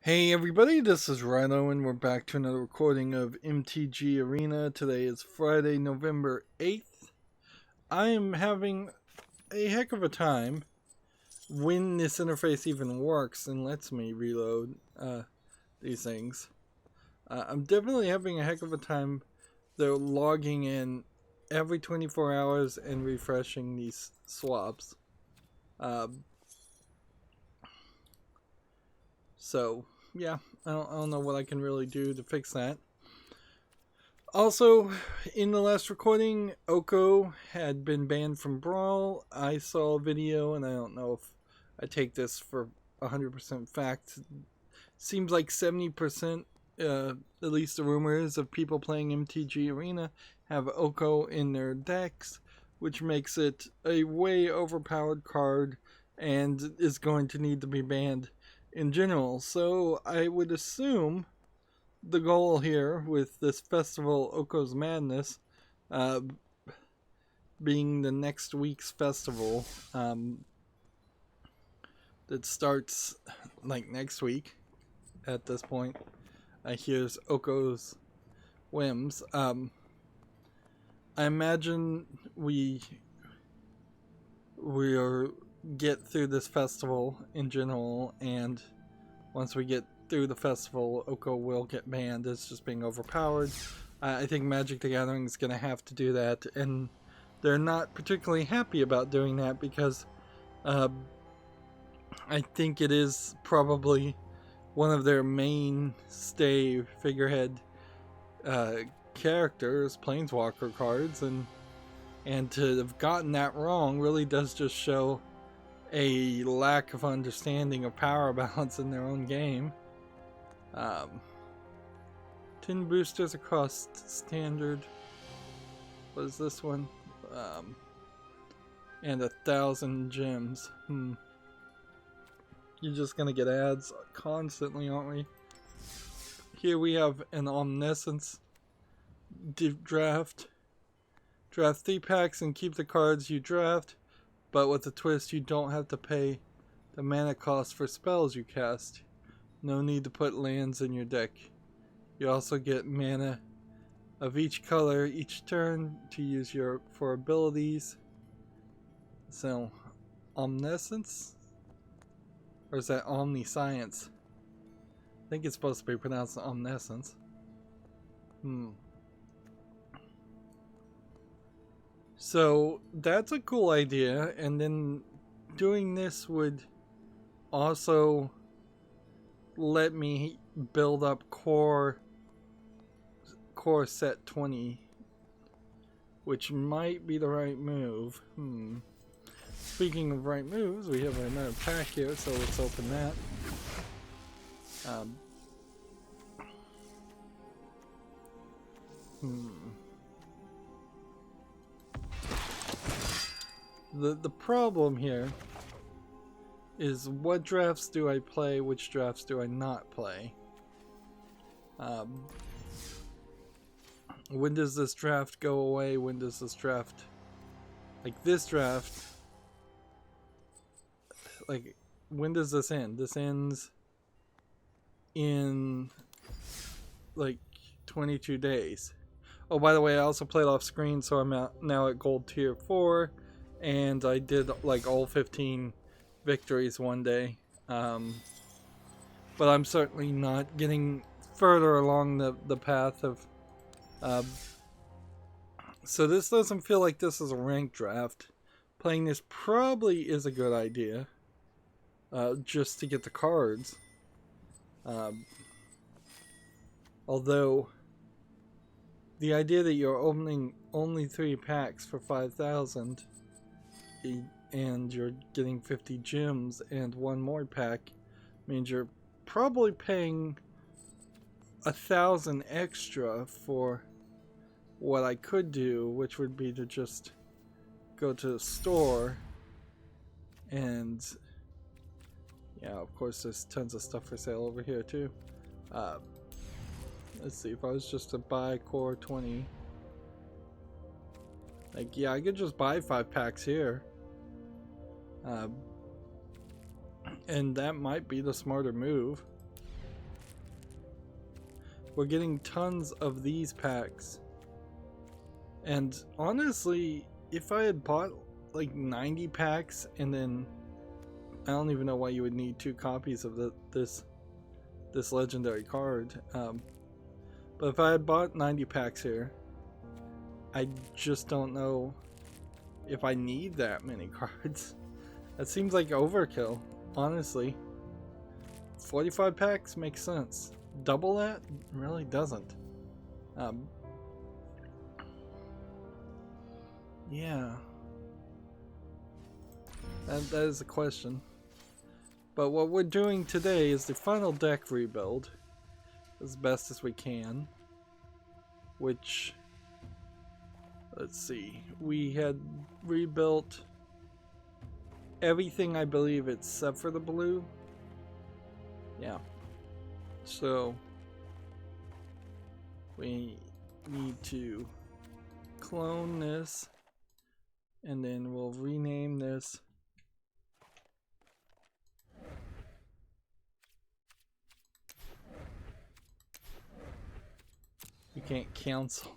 Hey everybody, this is Rydo and we're back to another recording of MTG Arena. Today is Friday, November 8th. I am having a heck of a time when this interface even works and lets me reload these things. I'm definitely having a heck of a time though logging in every 24 hours and refreshing these swaps. So yeah, I don't know what I can really do to fix that. Also, in the last recording, Oko had been banned from Brawl. I saw a video, and I don't know if I take this for 100% fact. Seems like 70%, at least the rumors of people playing MTG Arena, have Oko in their decks, which makes it a way overpowered card and is going to need to be banned in general. So I would assume the goal here with this festival, Oko's Madness, uh, being the next week's festival that starts like next week at this point. Here's Oko's whims. I imagine we'll get through this festival in general, and once we get through the festival, Oko will get banned as just being overpowered. I think Magic the Gathering is going to have to do that, and they're not particularly happy about doing that because I think it is probably one of their mainstay figurehead characters, Planeswalker cards, and to have gotten that wrong really does just show a lack of understanding of power balance in their own game. 10 boosters across standard. What is this one? And 1,000 gems. You're just gonna get ads constantly, aren't we? Here we have an Omniscience draft. Draft 3 packs and keep the cards you draft, but with a twist, you don't have to pay the mana cost for spells you cast. No need to put lands in your deck. You also get mana of each color each turn to use for abilities. So, Omniscience? Or is that Omniscience? I think it's supposed to be pronounced Omniscience. So, that's a cool idea, and then doing this would also let me build up core set 20, which might be the right move. Speaking of right moves, we have another pack here, so let's open that. The problem here is what drafts do I play, which drafts do I not play? When does this draft go away? When does this draft, like this draft, like when does this end? This ends in like 22 days. Oh, by the way, I also played off screen, so I'm now at gold tier 4, and I did like all 15 victories one day, but I'm certainly not getting further along the path of so this doesn't feel like this is a ranked draft. Playing this probably is a good idea, just to get the cards, although the idea that you're opening only 3 packs for 5,000 and you're getting 50 gems and one more pack means you're probably paying 1,000 extra for what I could do, which would be to just go to the store and yeah, of course there's tons of stuff for sale over here too. Let's see, if I was just to buy core 20, like yeah, I could just buy 5 packs here. And that might be the smarter move. we're getting tons of these packs. And honestly, if I had bought like 90 packs and then I don't even know why you would need 2 copies of this legendary card. But if I had bought 90 packs here, I just don't know if I need that many cards. That seems like overkill, honestly. 45 packs makes sense. Double that really doesn't. Yeah. That is a question. But what we're doing today is the final deck rebuild as best as we can. Which, let's see, we had rebuilt everything, I believe, except for the blue. Yeah. So we need to clone this, and then we'll rename this. You can't cancel.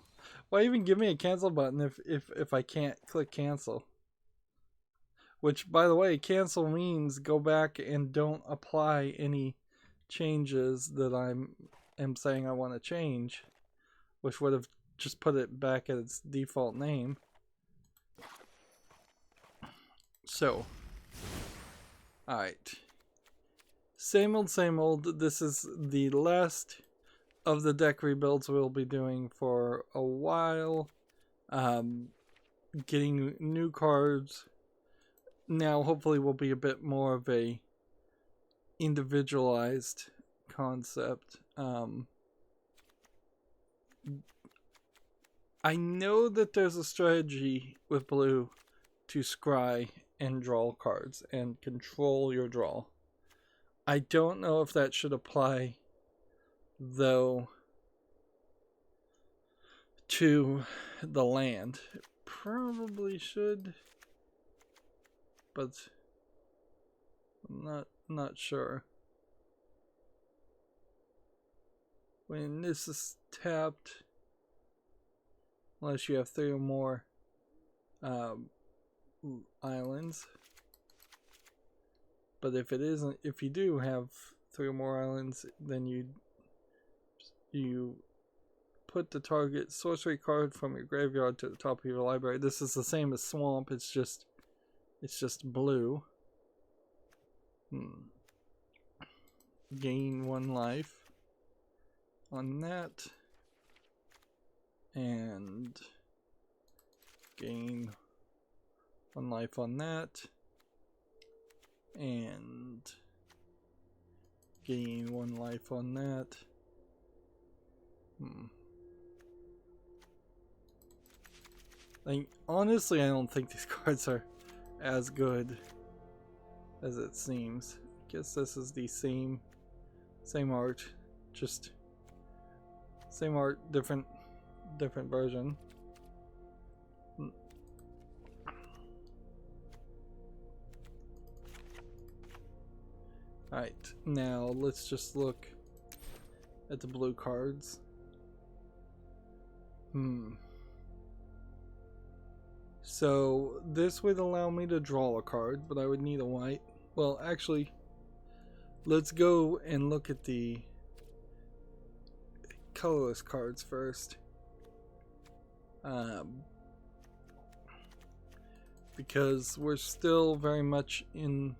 Why even give me a cancel button if I can't click cancel? Which, by the way, cancel means go back and don't apply any changes that am saying I want to change, which would have just put it back at its default name. So, alright. Same old, same old. This is the last of the deck rebuilds we'll be doing for a while. Getting new cards. Now, hopefully, will be a bit more of a individualized concept. I know that there's a strategy with blue to scry and draw cards and control your draw. I don't know if that should apply, though, to the land. It probably should, but I'm not sure. When this is tapped, unless you have 3 or more islands. But if it isn't, if you do have 3 or more islands, then you put the target sorcery card from your graveyard to the top of your library. This is the same as Swamp. It's just blue. Gain 1 life on that, and gain 1 life on that, and gain 1 life on that. Like, honestly, I don't think these cards are as good as it seems. I guess this is the same art, just same art, different version. Alright, now let's just look at the blue cards. So this would allow me to draw a card, but I would need a white. Well, actually, let's go and look at the colorless cards first. Because we're still very much in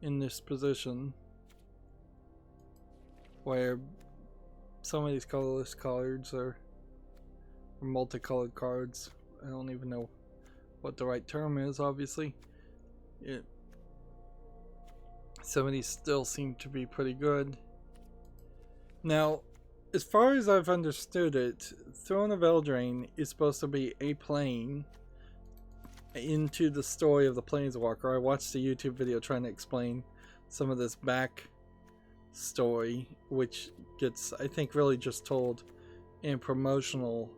this position where some of these colorless cards are multicolored cards. I don't even know what the right term is, obviously. Some of these still seem to be pretty good. Now, as far as I've understood it, Throne of Eldraine is supposed to be a plane into the story of the Planeswalker. I watched a YouTube video trying to explain some of this back story, which gets, I think, really just told in promotional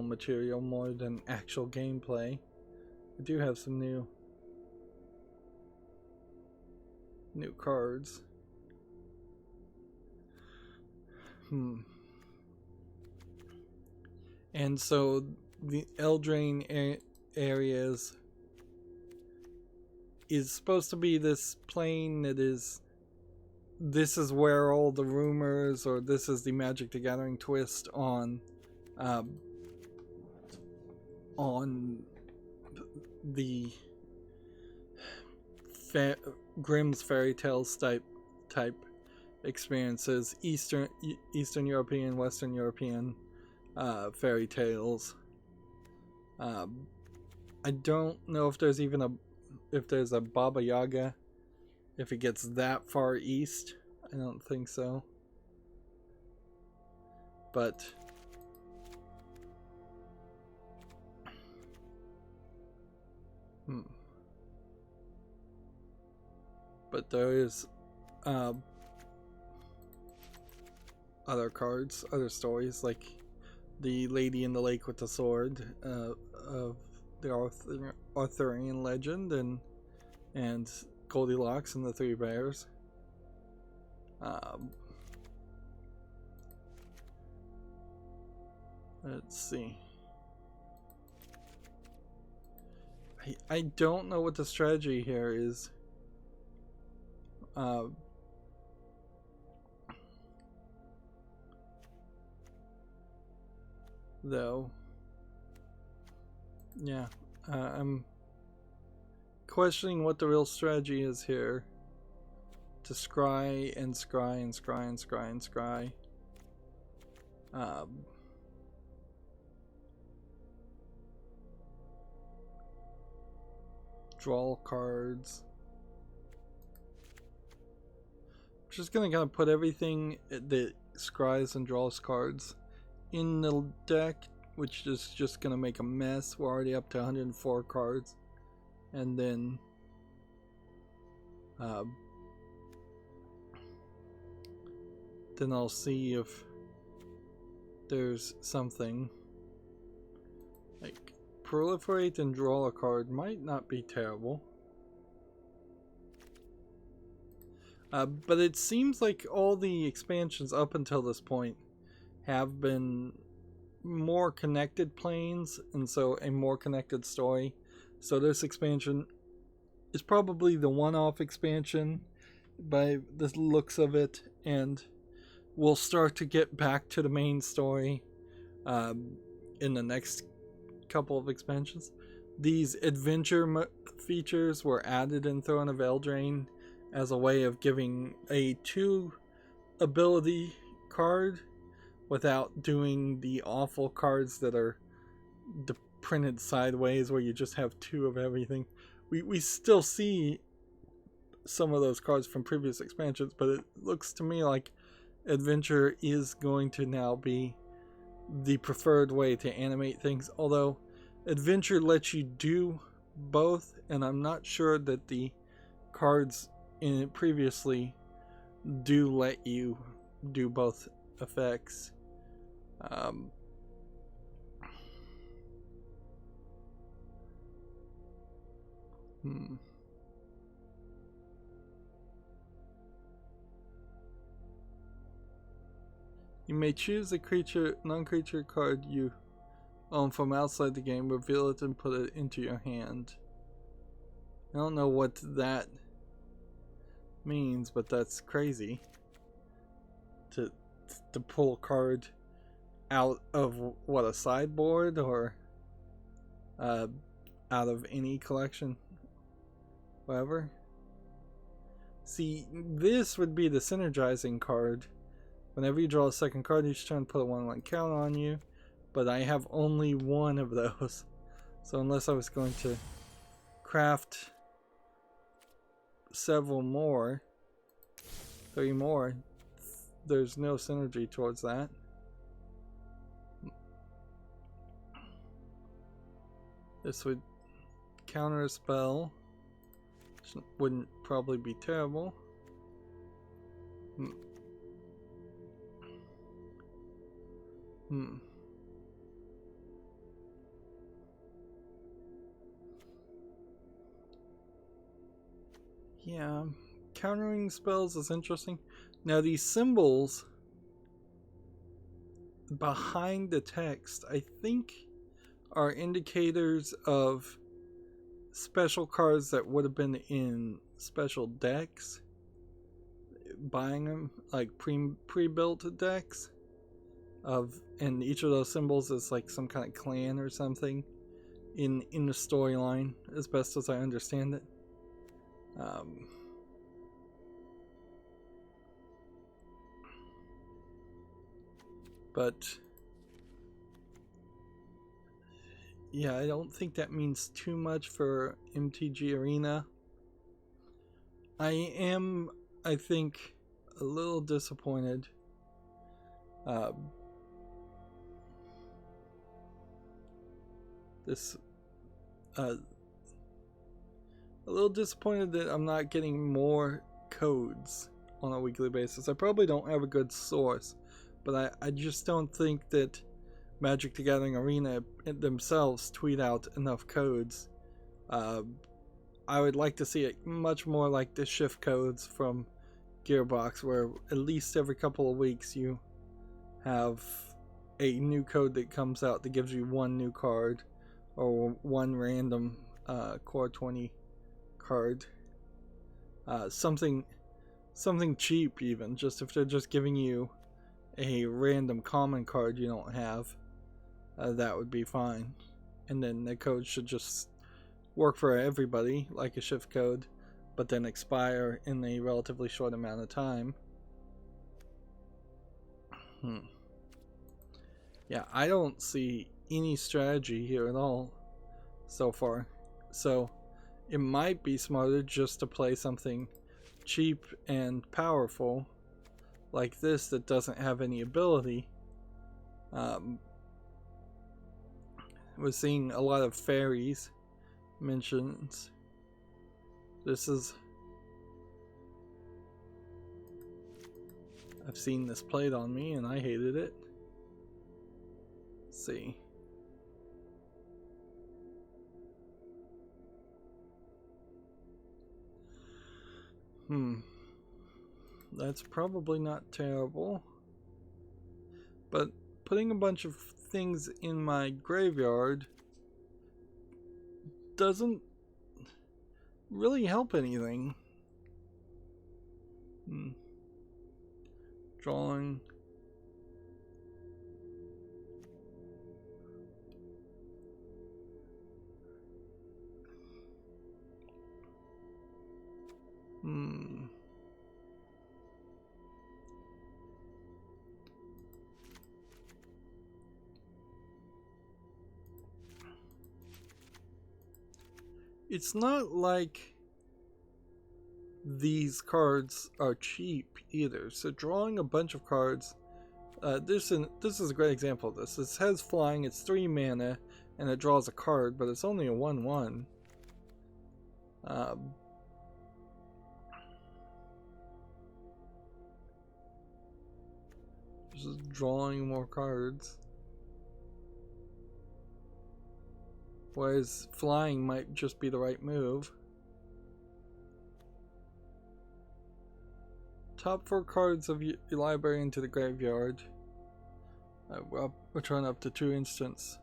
material more than actual gameplay. I do have some new new cards. And so the Eldraine areas is supposed to be this plane that is, this is where all the rumors, or this is the Magic the Gathering twist on the Grimm's fairy tales type experiences, Eastern European, Western European fairy tales. I don't know if there's even a Baba Yaga, if it gets that far east. I don't think so. But but there is other cards, other stories, like the Lady in the Lake with the Sword of the Arthurian legend, and Goldilocks and the Three Bears. Let's see. I don't know what the strategy here is. Though, yeah, I'm questioning what the real strategy is here. To scry and scry and scry and scry and scry. Draw cards. I'm just gonna kind of put everything that scries and draws cards in the deck, which is just gonna make a mess. We're already up to 104 cards, and then I'll see if there's something like proliferate and draw a card. Might not be terrible. But it seems like all the expansions up until this point have been more connected planes, and so a more connected story. So this expansion is probably the one-off expansion by the looks of it, and we'll start to get back to the main story in the next couple of expansions. These adventure features were added in Throne of Eldraine as a way of giving a 2 ability card without doing the awful cards that are printed sideways where you just have 2 of everything. We still see some of those cards from previous expansions, but it looks to me like adventure is going to now be the preferred way to animate things, although adventure lets you do both, and I'm not sure that the cards in it previously do let you do both effects. You may choose a non-creature card you own from outside the game, reveal it, and put it into your hand. I don't know what that means, but that's crazy. To pull a card out of what, a sideboard, or out of any collection, whatever. See, this would be the synergizing card. Whenever you draw a second card each turn, put a 1/1 count on you. But I have only one of those. So unless I was going to craft several more, 3 more, there's no synergy towards that. This would counter a spell, which wouldn't probably be terrible. Yeah, countering spells is interesting. Now these symbols behind the text, I think, are indicators of special cards that would have been in special decks. Buying them, like pre-built decks and each of those symbols is like some kind of clan or something in the storyline, as best as I understand it. But yeah, I don't think that means too much for MTG Arena. I am, I think, a little disappointed. A little disappointed that I'm not getting more codes on a weekly basis. I probably don't have a good source, but I just don't think that Magic the Gathering Arena themselves tweet out enough codes. I would like to see it much more like the shift codes from Gearbox, where at least every couple of weeks you have a new code that comes out that gives you one new card or one random Core 20 card. Something cheap, even just if they're just giving you a random common card you don't have, that would be fine. And then the code should just work for everybody like a shift code, but then expire in a relatively short amount of time. Yeah, I don't see any strategy here at all so far. So it might be smarter just to play something cheap and powerful like this that doesn't have any ability. We're seeing a lot of fairies mentions. I've seen this played on me and I hated it. Let's see. That's probably not terrible. But putting a bunch of things in my graveyard doesn't really help anything. Drawing. It's not like these cards are cheap either. So drawing a bunch of cards, this is a great example of this. This has flying, it's 3 mana, and it draws a card, but it's only a 1/1. Just drawing more cards. Whereas flying might just be the right move. Top 4 cards of your library into the graveyard. Return up to 2 instants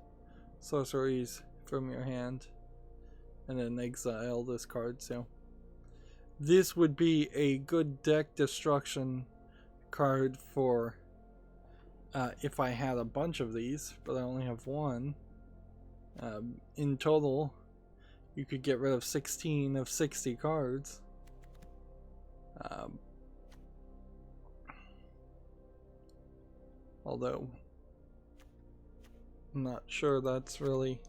sorceries from your hand. And then exile this card. So this would be a good deck destruction card for if I had a bunch of these, but I only have one. In total, you could get rid of 16 of 60 cards. Although, I'm not sure that's really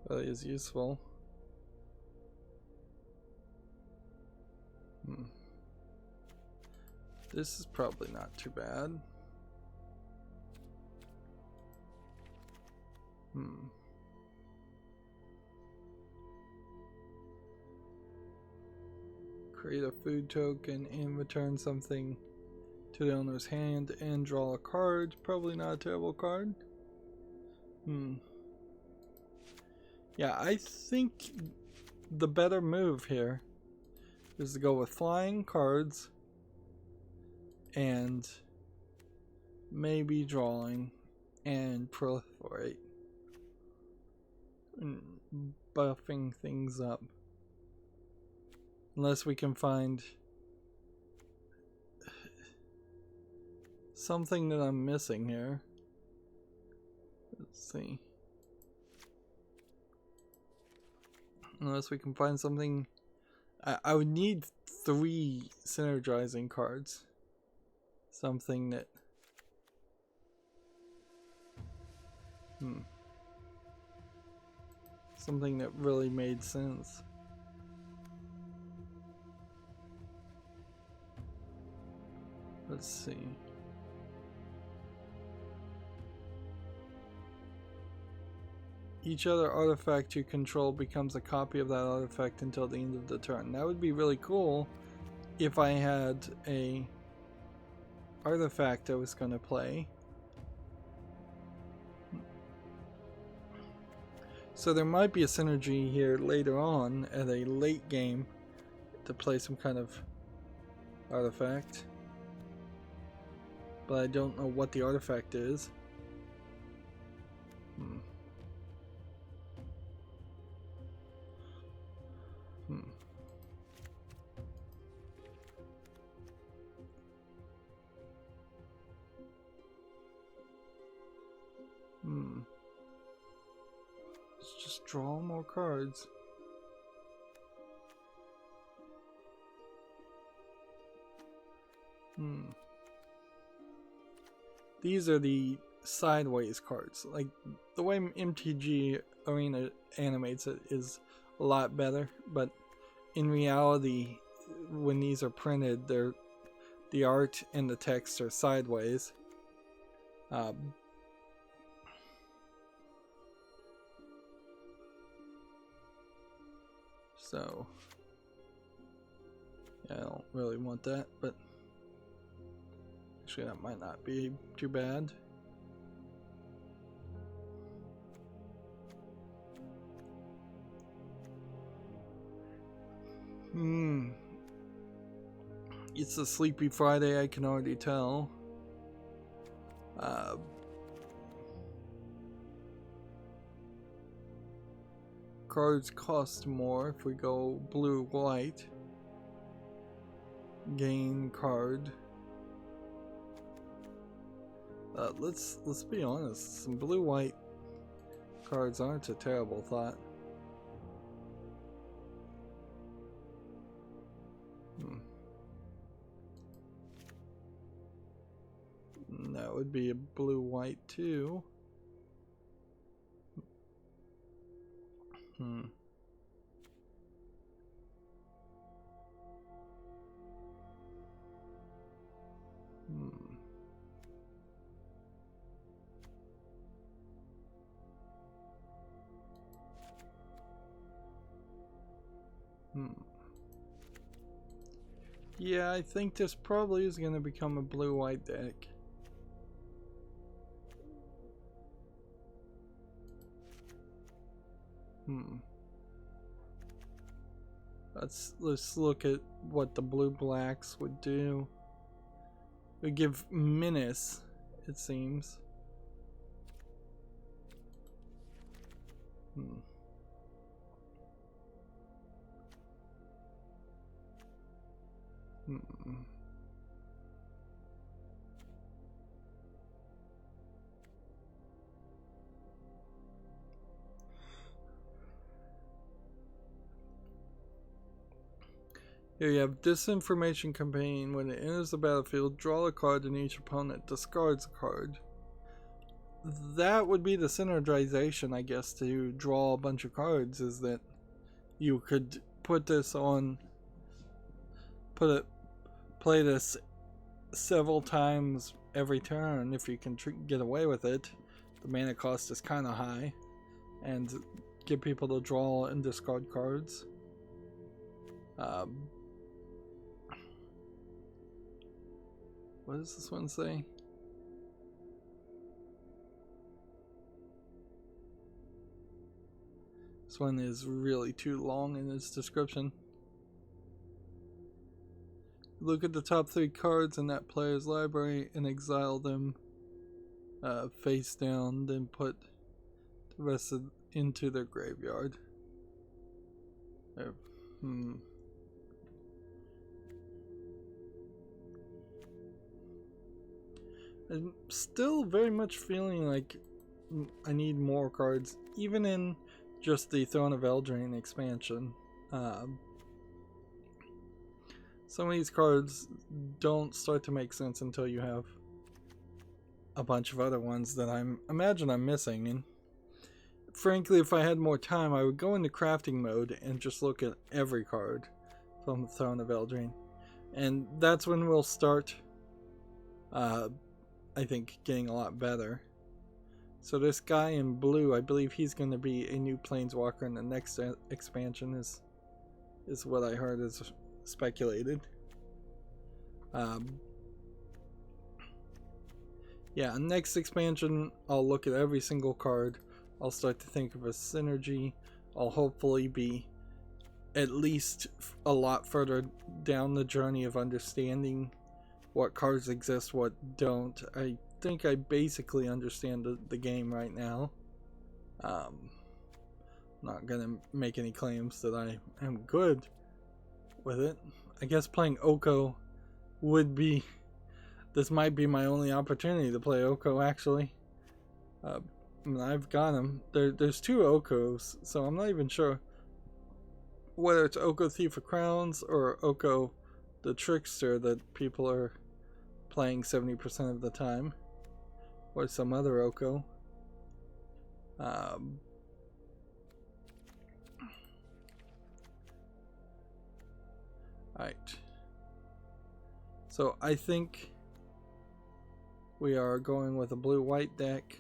is useful. This is probably not too bad. Create a food token and return something to the owner's hand and draw a card. Probably not a terrible card. Yeah, I think the better move here is to go with flying cards and maybe drawing and proliferate and buffing things up. Unless we can find something that I'm missing here. Let's see. Unless we can find something. I would need 3 synergizing cards. Something that... Something that really made sense. Let's see. Each other artifact you control becomes a copy of that artifact until the end of the turn. That would be really cool if I had a artifact I was going to play. So there might be a synergy here later on at a late game to play some kind of artifact. But I don't know what the artifact is. Let's just draw more cards. These are the sideways cards. Like, the way MTG Arena animates it is a lot better, but in reality, when these are printed, the art and the text are sideways. So, yeah, I don't really want that, but actually that might not be too bad. It's a sleepy Friday, I can already tell. Cards cost more if we go blue-white. Gain card. Let's be honest. Some blue-white cards aren't a terrible thought. That would be a blue-white too. Yeah, I think this probably is going to become a blue-white deck. Let's look at what the blue-blacks would do. We give menace, it seems. Here you have Disinformation Campaign. When it enters the battlefield, draw a card and each opponent discards a card. That would be the synergization, I guess, to draw a bunch of cards, is that you could put this on, play this several times every turn if you can get away with it. The mana cost is kind of high, and get people to draw and discard cards. What does this one say? This This one is really too long in its description. Look at the top 3 cards in that player's library and exile them face down, then put the rest into their graveyard. I'm still very much feeling like I need more cards, even in just the Throne of Eldraine expansion. Some of these cards don't start to make sense until you have a bunch of other ones that I imagine I'm missing. And frankly, if I had more time, I would go into crafting mode and just look at every card from the Throne of Eldraine. And that's when we'll start, I think, getting a lot better. So this guy in blue, I believe he's going to be a new Planeswalker in the next expansion, is what I heard is speculated. Yeah, next expansion, I'll look at every single card. I'll start to think of a synergy. I'll hopefully be at least a lot further down the journey of understanding what cards exist, what don't. I think I basically understand the game right now. I'm not gonna make any claims that I am good with it. I guess playing Oko would be, this might be my only opportunity to play Oko, actually. I mean, I've got him. There's 2 Okos, so I'm not even sure whether it's Oko Thief of Crowns or Oko the Trickster that people are playing 70% of the time, or some other Oko. Alright. So I think we are going with a blue-white deck.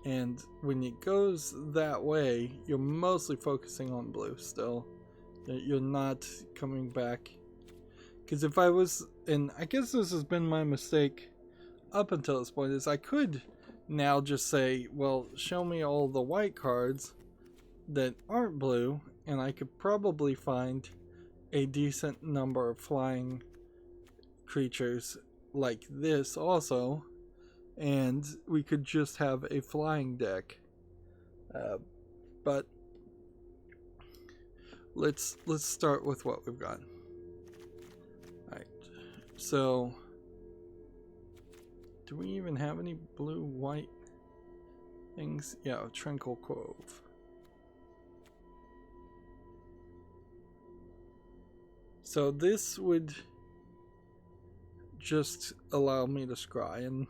And when it goes that way, you're mostly focusing on blue still. You're not coming back. Because if I was, and I guess this has been my mistake up until this point, is I could now just say, well, show me all the white cards that aren't blue, and I could probably find a decent number of flying creatures like this also, and we could just have a flying deck. But let's start with what we've got. Alright, so do we even have any blue-white things? Yeah, Tranquil Cove. So this would just allow me to scry, and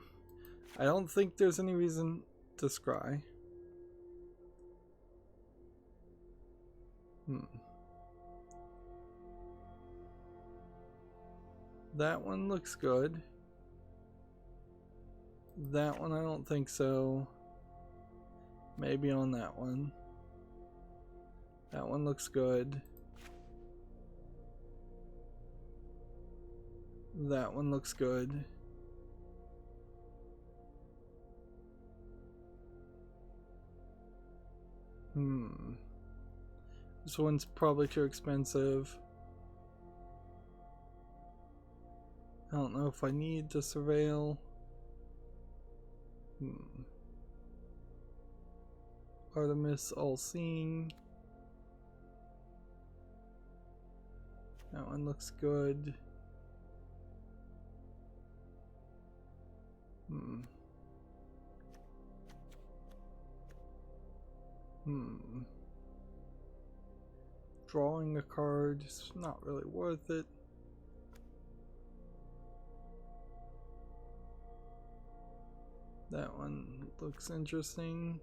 I don't think there's any reason to scry. That one looks good. That one I don't think so. Maybe on that one. That one looks good. That one looks good. This one's probably too expensive. I don't know if I need to surveil. Artemis All-Seeing. That one looks good. Drawing a card is not really worth it. That one looks interesting.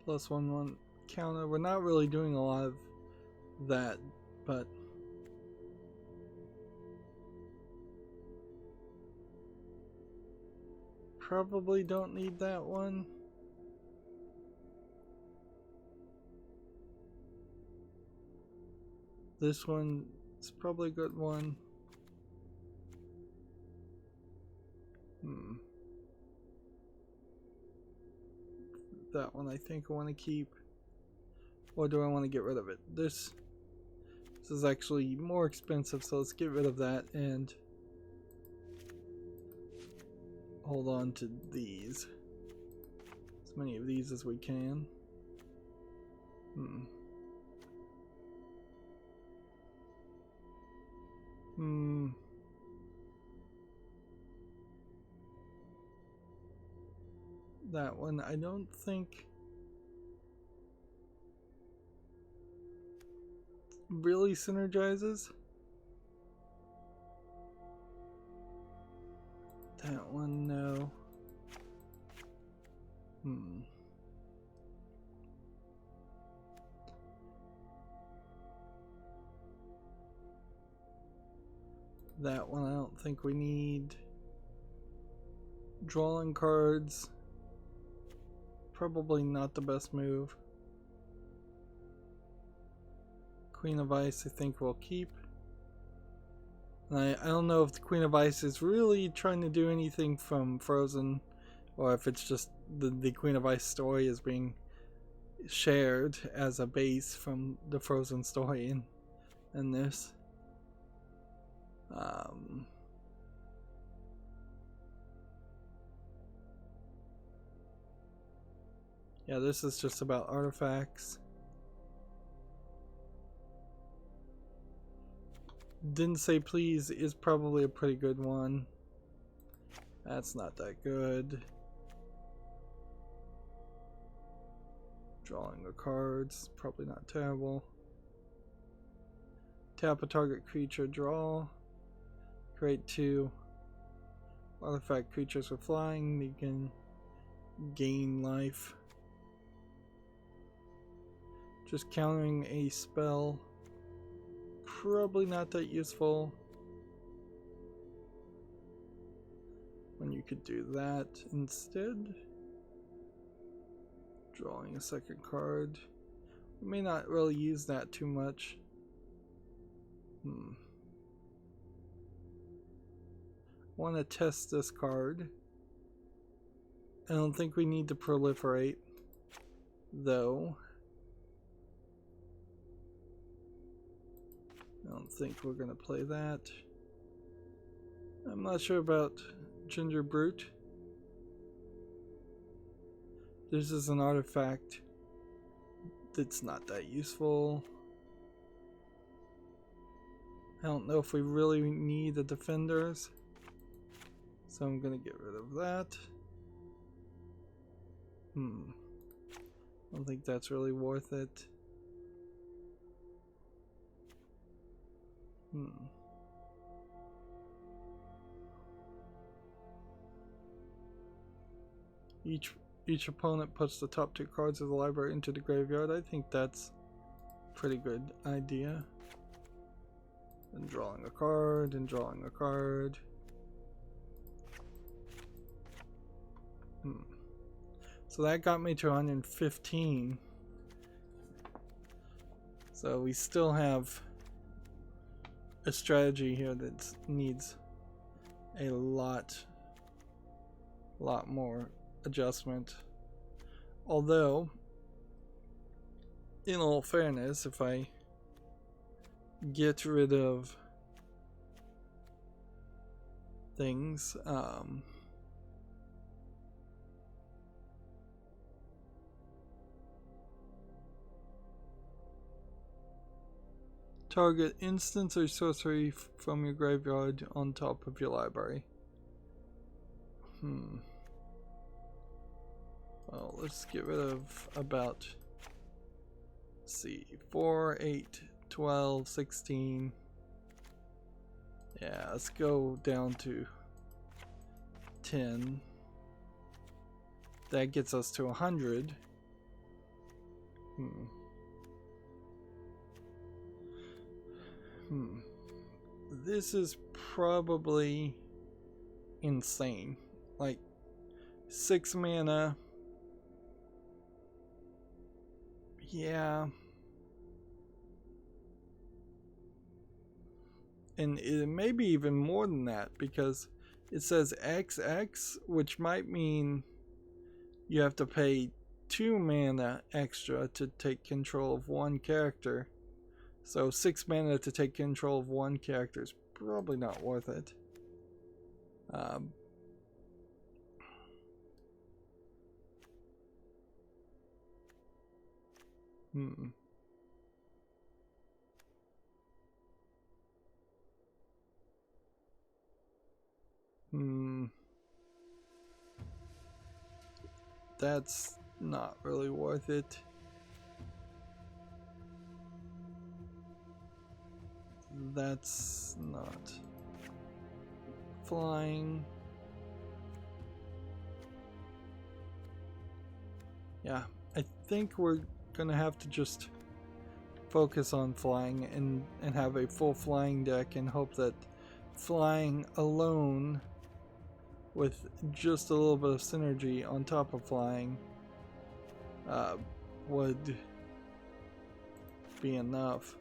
+1/1 counter. We're not really doing a lot of that, but probably don't need that one. This one It's probably a good one. That one I think I want to keep. Or do I want to get rid of it? This is actually more expensive, so let's get rid of that and hold on to these. As many of these as we can. That one I don't think really synergizes. That one, no. That one I don't think we need. Drawing cards, probably not the best move. Queen of Ice I think we'll keep. And I don't know if the Queen of Ice is really trying to do anything from Frozen, or if it's just the Queen of Ice story is being shared as a base from the Frozen story in this. Yeah, this is just about artifacts. Didn't Say Please is probably a pretty good one. That's not that good. Drawing a card's probably not terrible. Tap a target creature, draw. Create 2 artifact creatures with flying. You can gain life. Just countering a spell. Probably not that useful. When you could do that instead. Drawing a second card. We may not really use that too much. Want to test this card. I don't think we need to proliferate, though. I don't think we're going to play that. I'm not sure about Ginger Brute. This is an artifact that's not that useful. I don't know if we really need the defenders, so I'm going to get rid of that. I don't think that's really worth it. Each opponent puts the top 2 cards of the library into the graveyard. I think that's a pretty good idea. And drawing a card, and drawing a card. So that got me to 115. So we still have a strategy here that needs a lot more adjustment. Although, in all fairness, if I get rid of things, target instance or sorcery from your graveyard on top of your library. Well, let's get rid of about, let's see, 4, 8, 12, 16. Yeah, let's go down to 10. That gets us to 100. This is probably insane. Like 6 mana. Yeah. and it may be even more than that, because it says XX, which might mean you have to pay 2 mana extra to take control of one character. So 6 mana to take control of one character is probably not worth it. That's not really worth it. That's not flying. Yeah, I think we're gonna have to just focus on flying and have a full flying deck and hope that flying alone with just a little bit of synergy on top of flying would be enough.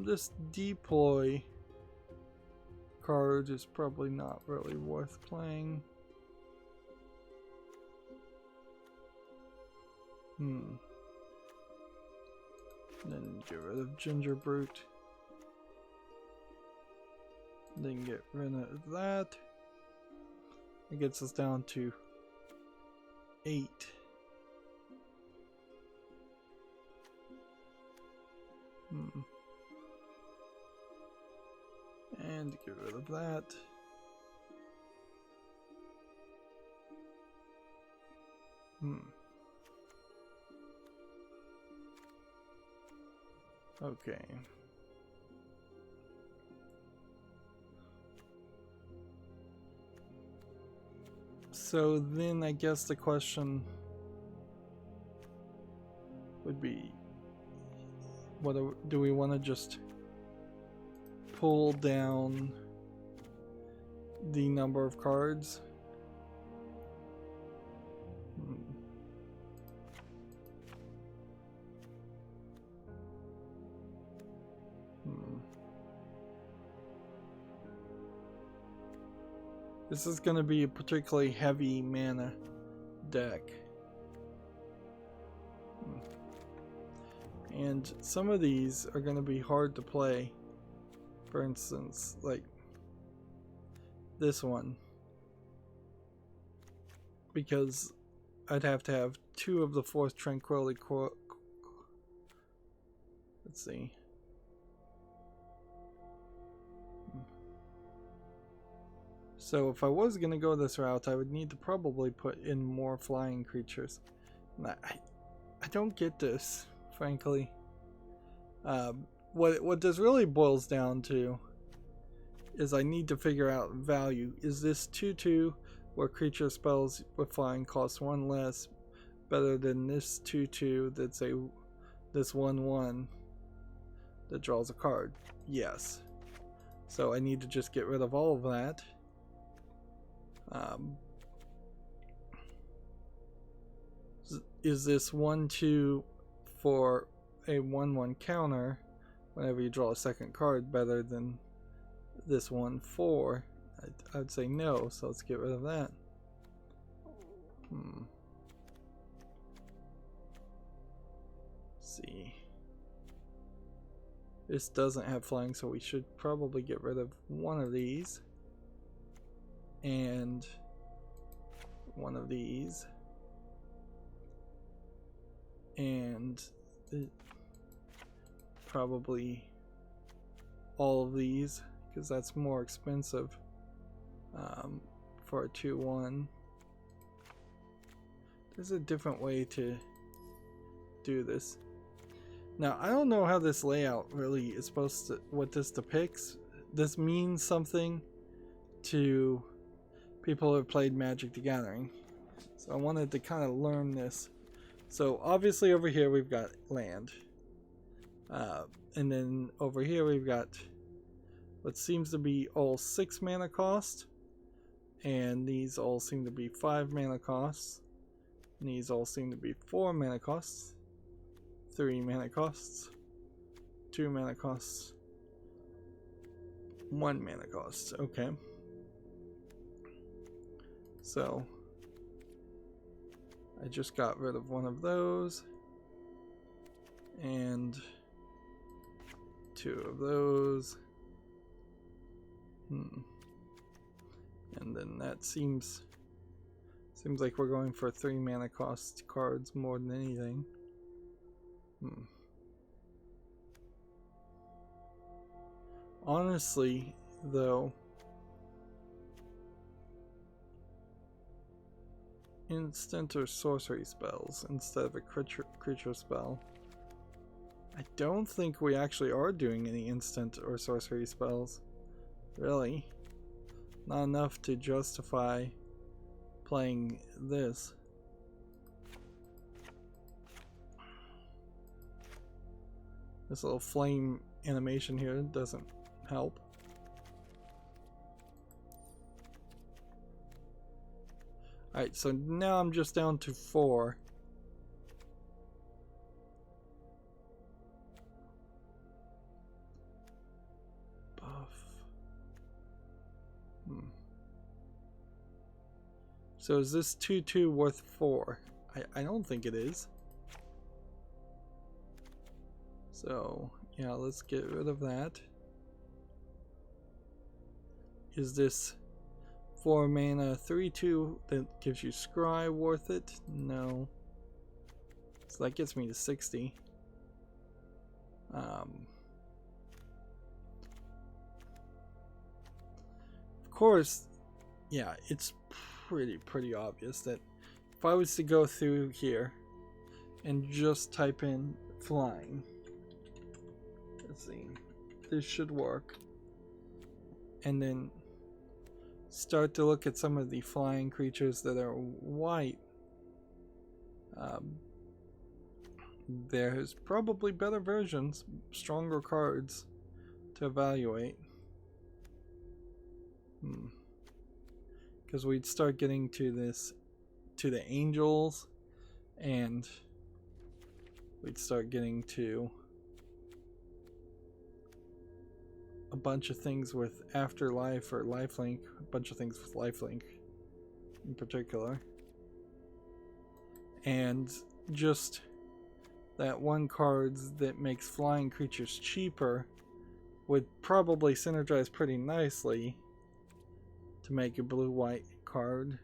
This deploy card is probably not really worth playing. Then get rid of Ginger Brute. Then get rid of that. It gets us down to 8. And get rid of that. Okay. So then I guess the question would be, what do we want to just pull down the number of cards? This is going to be a particularly heavy mana deck. And some of these are going to be hard to play. For instance, like this one. Because I'd have to have 2 of the 4th Tranquility Core. Let's see. So if I was going to go this route, I would need to probably put in more flying creatures. And I don't get this, frankly. What this really boils down to is I need to figure out value. Is this 2/2 where creature spells with flying cost 1 less better than this 2/2 that's this 1/1 that draws a card? Yes. So I need to just get rid of all of that. Is this 1/2 for a 1/1 counter whenever you draw a second card better than this 1/4? I'd say no, so let's get rid of that. Let's see. This doesn't have flying, so we should probably get rid of one of these. And one of these. And probably all of these, because that's more expensive for a 2/1. There's a different way to do this. Now, I don't know how this layout really is supposed to, what this depicts. This means something to people who have played Magic the Gathering. So I wanted to kind of learn this. So obviously over here we've got land. And then over here we've got what seems to be all 6 mana cost, and these all seem to be 5 mana costs, and these all seem to be 4 mana costs, 3 mana costs, 2 mana costs, 1 mana cost. Okay. So I just got rid of one of those and 2 of those. And then that seems like we're going for 3 mana cost cards more than anything. Honestly, though, instant or sorcery spells instead of a creature spell. I don't think we actually are doing any instant or sorcery spells. Really. Not enough to justify playing this. This little flame animation here doesn't help. Alright, so now I'm just down to 4. Buff. So is this 2/2 worth 4? I don't think it is. So, yeah, let's get rid of that. Is this 4 mana 3/2 that gives you scry worth it? No. So that gets me to 60. Of course, yeah, it's pretty obvious that if I was to go through here and just type in flying, let's see, this should work, and then start to look at some of the flying creatures that are white, there's probably better versions, stronger cards to evaluate. Because we'd start getting to the angels, and we'd start getting to a bunch of things with afterlife or lifelink, a bunch of things with lifelink in particular, and just that one card that makes flying creatures cheaper would probably synergize pretty nicely to make a blue-white card.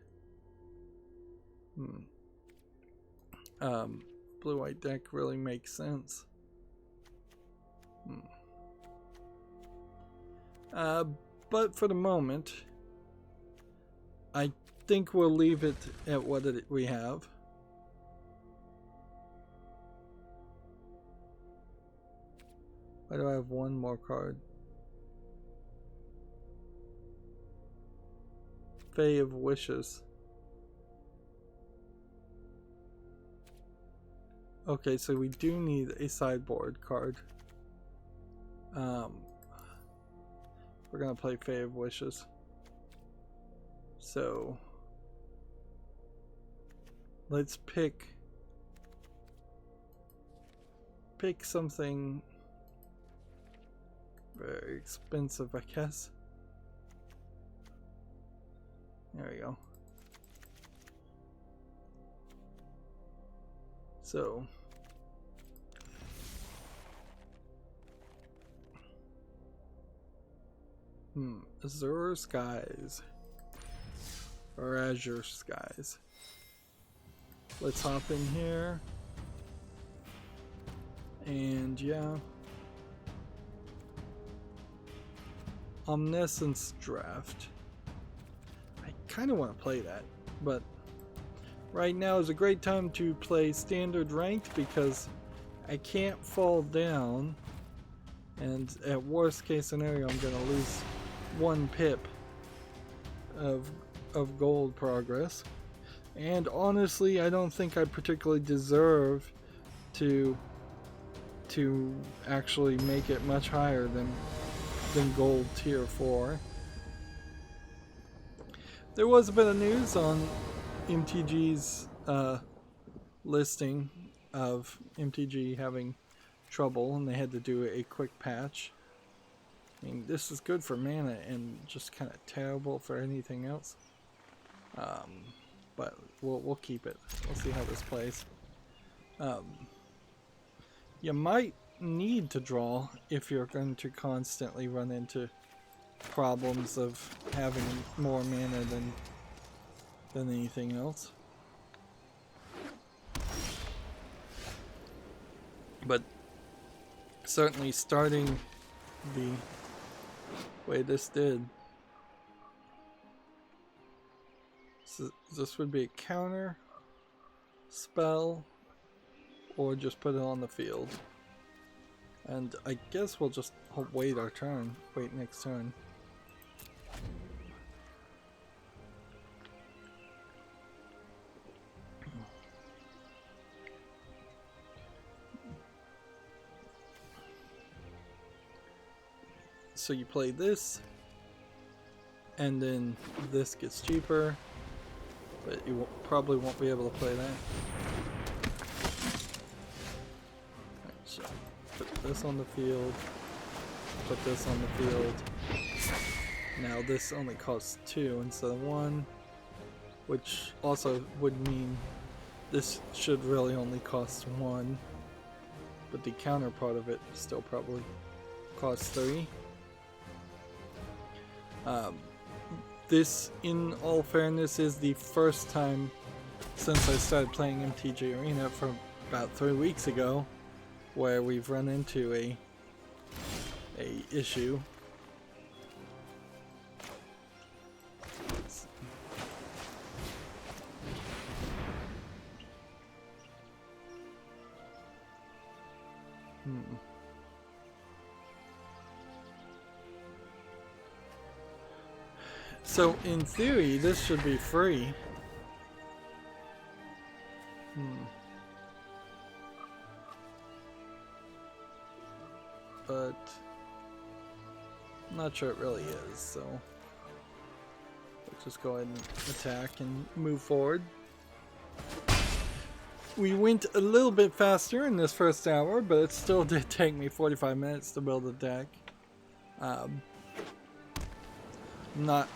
Blue-white deck really makes sense. But for the moment, I think we'll leave it at what we have. Why do I have one more card? Fae of Wishes. Okay, so we do need a sideboard card. We're gonna play Fae of Wishes. So let's pick something very expensive, I guess. There we go. So Azure Skies or Azure Skies. Let's hop in here, and yeah, Omniscience Draft. I kind of want to play that, but right now is a great time to play standard ranked because I can't fall down, and at worst case scenario I'm gonna lose 1 pip of gold progress, and honestly I don't think I particularly deserve to actually make it much higher than than gold tier 4. There was a bit of news on MTG's listing of MTG having trouble, and they had to do a quick patch. I mean, this is good for mana and just kind of terrible for anything else. But we'll keep it. We'll see how this plays. You might need to draw if you're going to constantly run into problems of having more mana than anything else. But certainly starting the way this did, so this would be a counter spell or just put it on the field. And I guess we'll just wait our turn, wait next turn. So you play this, and then this gets cheaper, but you probably won't be able to play that. Right, so put this on the field, put this on the field. Now this only costs 2 instead of 1, which also would mean this should really only cost 1, but the counter part of it still probably costs 3. This, in all fairness, is the first time since I started playing MTG Arena for about 3 weeks ago where we've run into a issue. So in theory, this should be free. But I'm not sure it really is, so let's just go ahead and attack and move forward. We went a little bit faster in this first hour, but it still did take me 45 minutes to build a deck.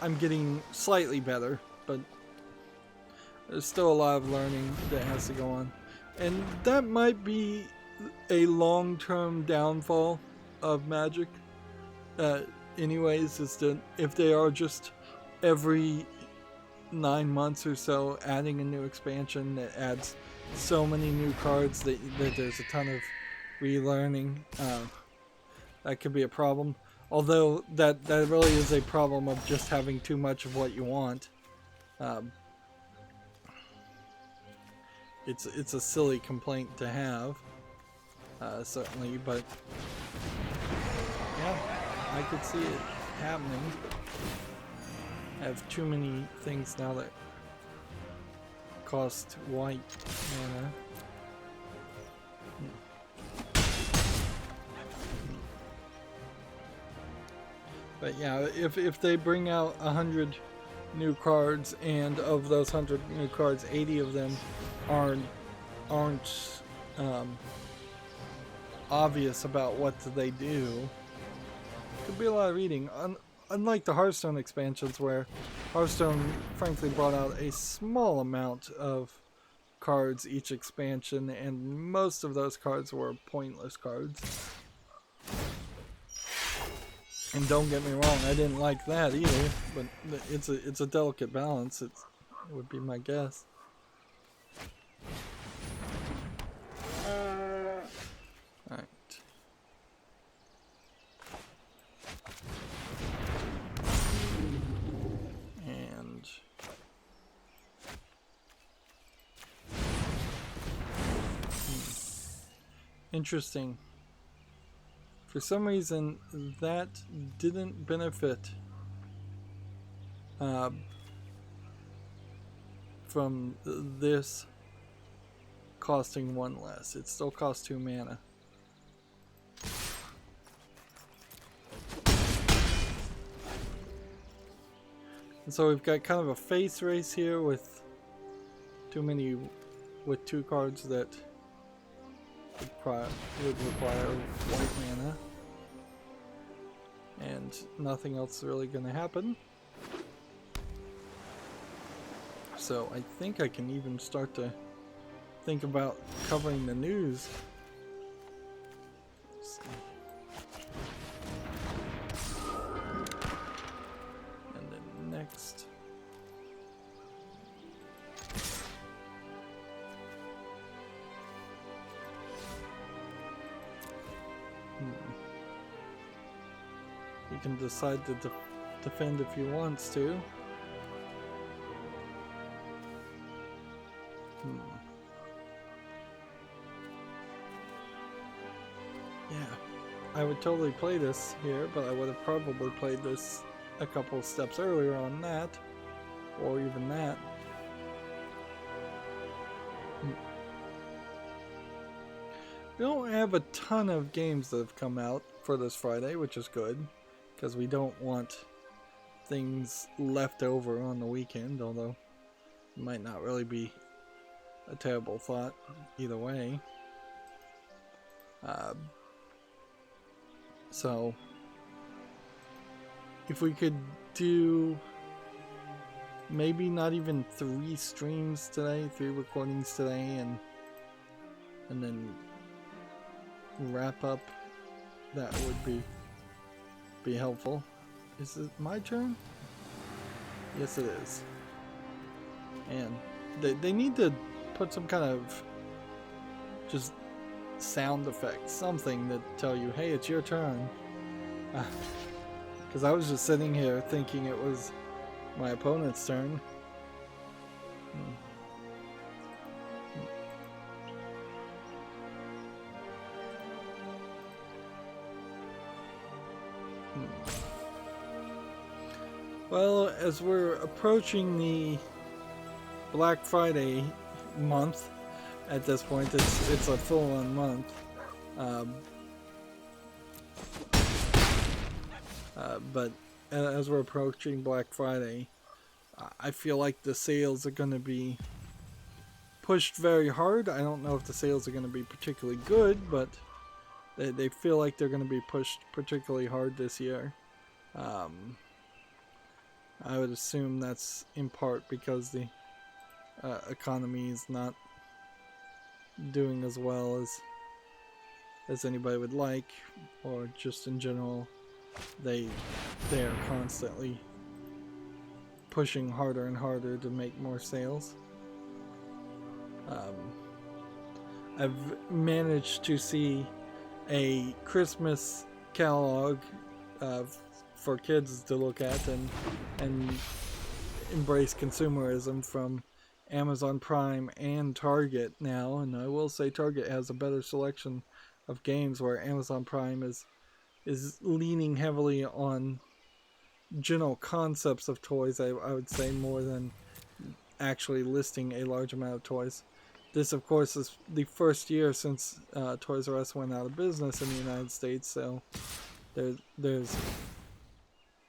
I'm getting slightly better, but there's still a lot of learning that has to go on. And that might be a long-term downfall of Magic. Anyways, is that if they are just every 9 months or so adding a new expansion that adds so many new cards that there's a ton of relearning, that could be a problem. Although that really is a problem of just having too much of what you want. It's a silly complaint to have, certainly, but yeah, I could see it happening. I have too many things now that cost white mana. But yeah, if they bring out 100 new cards, and of those 100 new cards, 80 of them aren't obvious about what they do, could be a lot of reading. Unlike the Hearthstone expansions, where Hearthstone frankly brought out a small amount of cards each expansion, and most of those cards were pointless cards. And don't get me wrong, I didn't like that either, but it's a delicate balance. It would be my guess. Alright. And interesting. For some reason, that didn't benefit from this costing 1 less. It still costs 2 mana. And so we've got kind of a face race here with with 2 cards that would require white mana. And nothing else is really going to happen. So I think I can even start to think about covering the news. And then next. He can decide to defend if he wants to. Yeah, I would totally play this here, but I would have probably played this a couple steps earlier on that, or even that. We don't have a ton of games that have come out for this Friday, which is good, because we don't want things left over on the weekend, although it might not really be a terrible thought either way. So if we could do maybe not even 3 streams today, 3 recordings today, and then wrap up, that would be helpful. Is it my turn? Yes, it is. And they need to put some kind of just sound effect, something that tell you, hey, it's your turn. Because I was just sitting here thinking it was my opponent's turn. Well, as we're approaching the Black Friday month, at this point, it's a full-on month. But as we're approaching Black Friday, I feel like the sales are going to be pushed very hard. I don't know if the sales are going to be particularly good, but they feel like they're going to be pushed particularly hard this year. I would assume that's in part because the economy is not doing as well as anybody would like, or just in general they are constantly pushing harder and harder to make more sales. I've managed to see a Christmas catalog for kids to look at and embrace consumerism from Amazon Prime and Target now, and I will say Target has a better selection of games, where Amazon Prime is leaning heavily on general concepts of toys, I would say, more than actually listing a large amount of toys. This, of course, is the first year since Toys R Us went out of business in the United States, so there's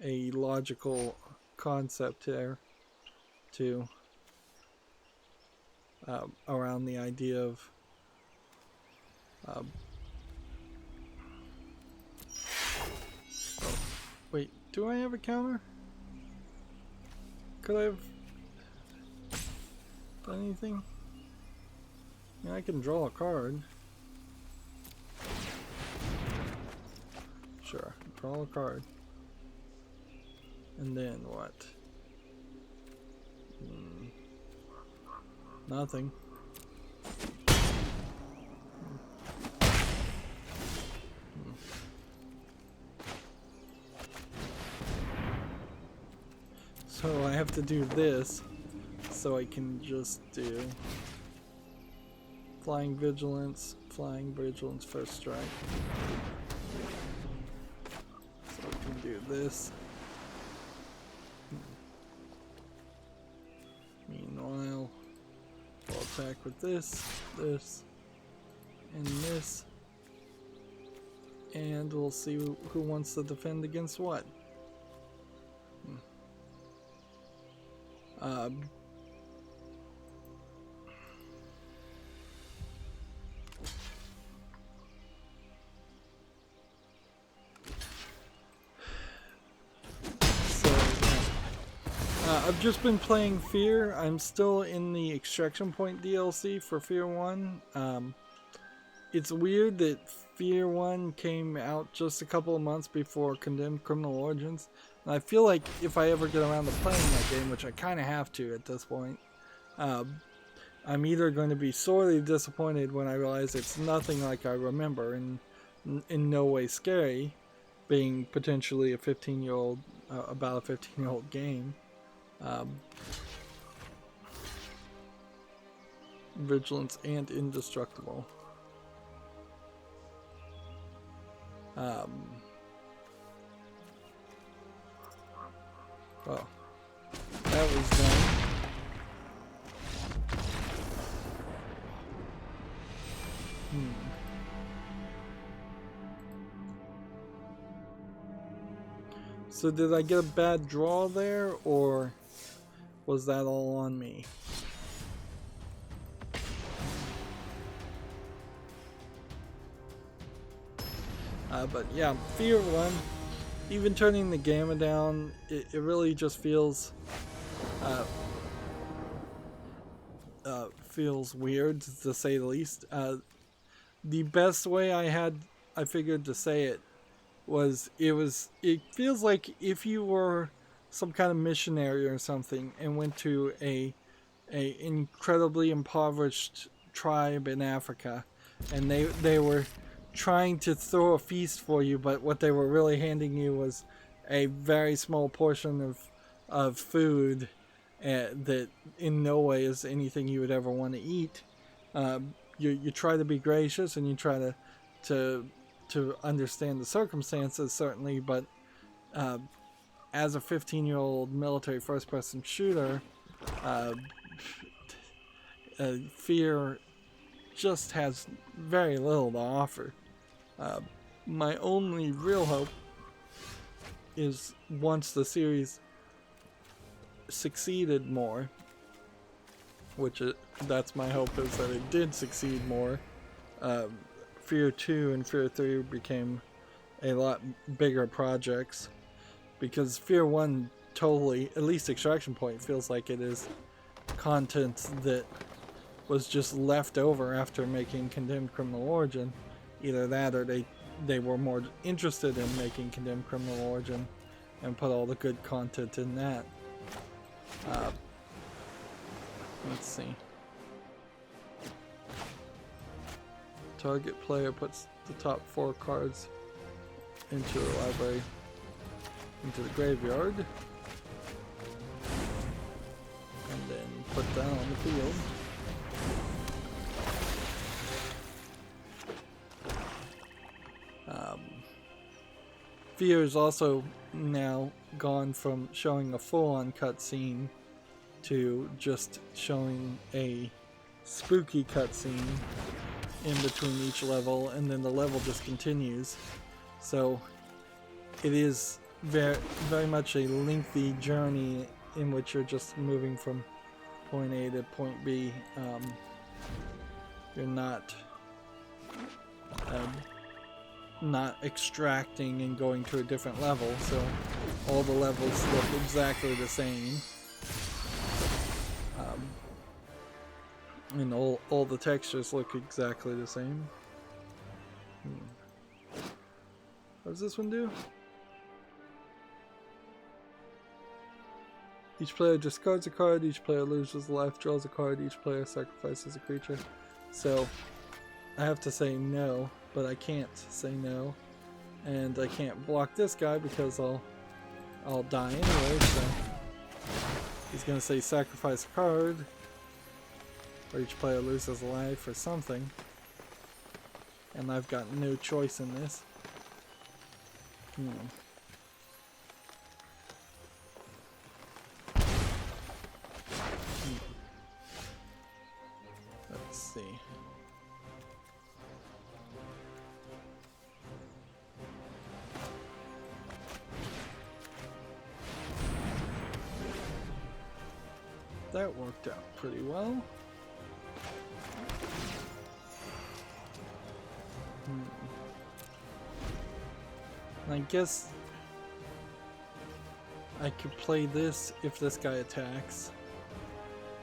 a logical concept there too, around the idea of oh, wait, do I have a counter? Could I have done anything? I mean, I can draw a card. Sure, draw a card. And then what? Nothing. So I have to do this so I can just do flying vigilance first strike. So I can do this. Meanwhile, I'll attack with this, and this. And we'll see who wants to defend against what. Um, I've just been playing Fear. I'm still in the Extraction Point DLC for Fear 1. It's weird that Fear 1 came out just a couple of months before Condemned Criminal Origins. And I feel like if I ever get around to playing that game, which I kind of have to at this point, I'm either going to be sorely disappointed when I realize it's nothing like I remember and in no way scary, being potentially a 15-year-old, about a 15-year-old game. Vigilance and Indestructible. Well, that was done. So did I get a bad draw there, or was that all on me? But yeah, Fear 1, even turning the gamma down, it really just feels feels weird, to say the least. The best way I figured to say it was, it feels like if you were some kind of missionary or something and went to a incredibly impoverished tribe in Africa, and they were trying to throw a feast for you, but what they were really handing you was a very small portion of food that in no way is anything you would ever want to eat. You try to be gracious, and you try to understand the circumstances, certainly, but as a 15-year-old military first-person shooter, Fear just has very little to offer. My only real hope is, once the series succeeded more, which that's my hope, is that it did succeed more. Fear 2 and Fear 3 became a lot bigger projects, because Fear 1 totally, at least Extraction Point, feels like it is content that was just left over after making Condemned Criminal Origin. Either that, or they were more interested in making Condemned Criminal Origin and put all the good content in that. Let's see. Target player puts the top 4 cards into the library, into the graveyard, and then put that on the field. Fear is also now gone from showing a full-on cutscene to just showing a spooky cutscene in between each level, and then the level just continues. So it is very, very much a lengthy journey in which you're just moving from point A to point B. You're not extracting and going to a different level, so all the levels look exactly the same. And all the textures look exactly the same. What does this one do? Each player discards a card, each player loses a life, draws a card, each player sacrifices a creature. So I have to say no, but I can't say no. And I can't block this guy because I'll die anyway, so he's gonna say sacrifice a card, or each player loses a life or something. And I've got no choice in this. Let's see. that worked out pretty well. And I guess I could play this if this guy attacks,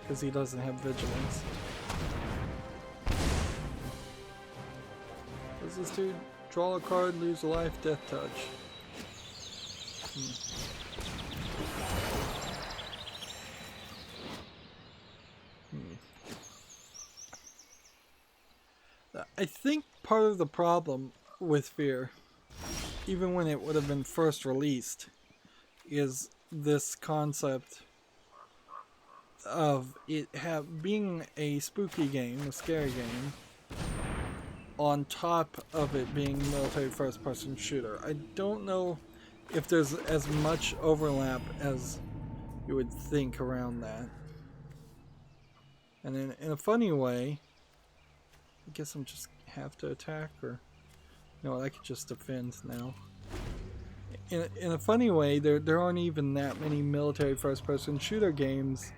because he doesn't have vigilance. Does this dude draw a card, lose a life, death touch? I think part of the problem with Fear, even when it would have been first released, is this concept of it being a spooky game, a scary game, on top of it being military first-person shooter. I don't know if there's as much overlap as you would think around that. And in a funny way, I guess I'm just have to attack, or no, I could just defend now. In a funny way, there aren't even that many military first-person shooter games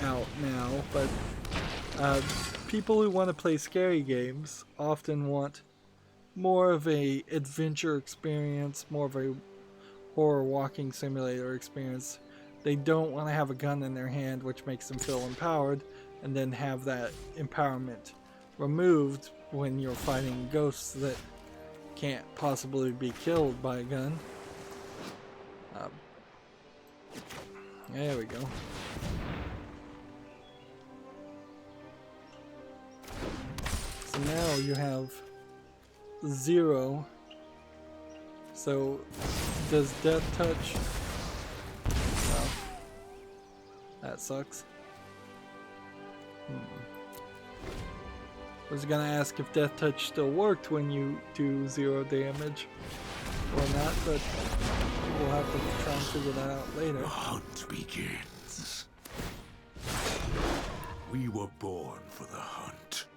out now, but people who want to play scary games often want more of a adventure experience, more of a horror walking simulator experience. They don't want to have a gun in their hand, which makes them feel empowered, and then have that empowerment removed when you're fighting ghosts that can't possibly be killed by a gun. There we go. So now you have 0. So does death touch? Well, that sucks. I was gonna ask if death touch still worked when you do 0 damage or not, but we'll have to try and figure that out later. The hunt begins. We were born for the hunt.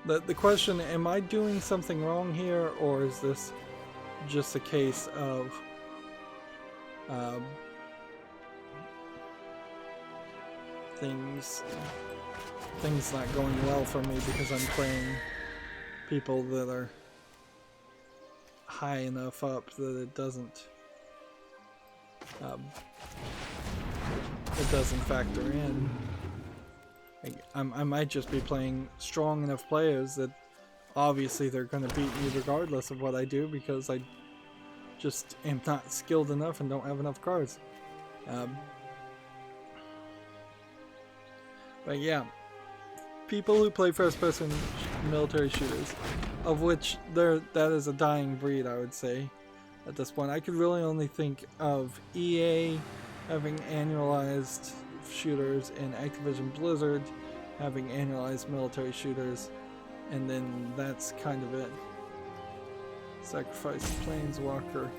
The question, am I doing something wrong here, or is this just a case of things not going well for me because I'm playing people that are high enough up that it doesn't factor in. I might just be playing strong enough players that obviously they're going to beat me regardless of what I do, because I just am not skilled enough and don't have enough cards. But yeah, people who play first-person military shooters, of which that is a dying breed, I would say, at this point. I could really only think of EA having annualized shooters and Activision Blizzard having annualized military shooters, and then that's kind of it. Sacrifice Planeswalker.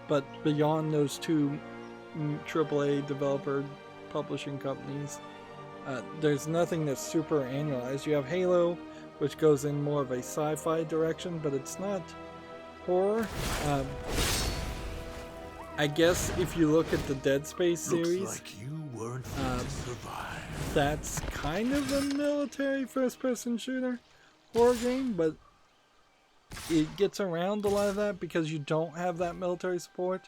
But beyond those two AAA developer publishing companies, there's nothing that's super annualized. You have Halo, which goes in more of a sci-fi direction, but it's not horror. I guess if you look at the Dead Space series, looks like you weren't fit to survive. That's kind of a military first-person shooter horror game, but it gets around a lot of that because you don't have that military support.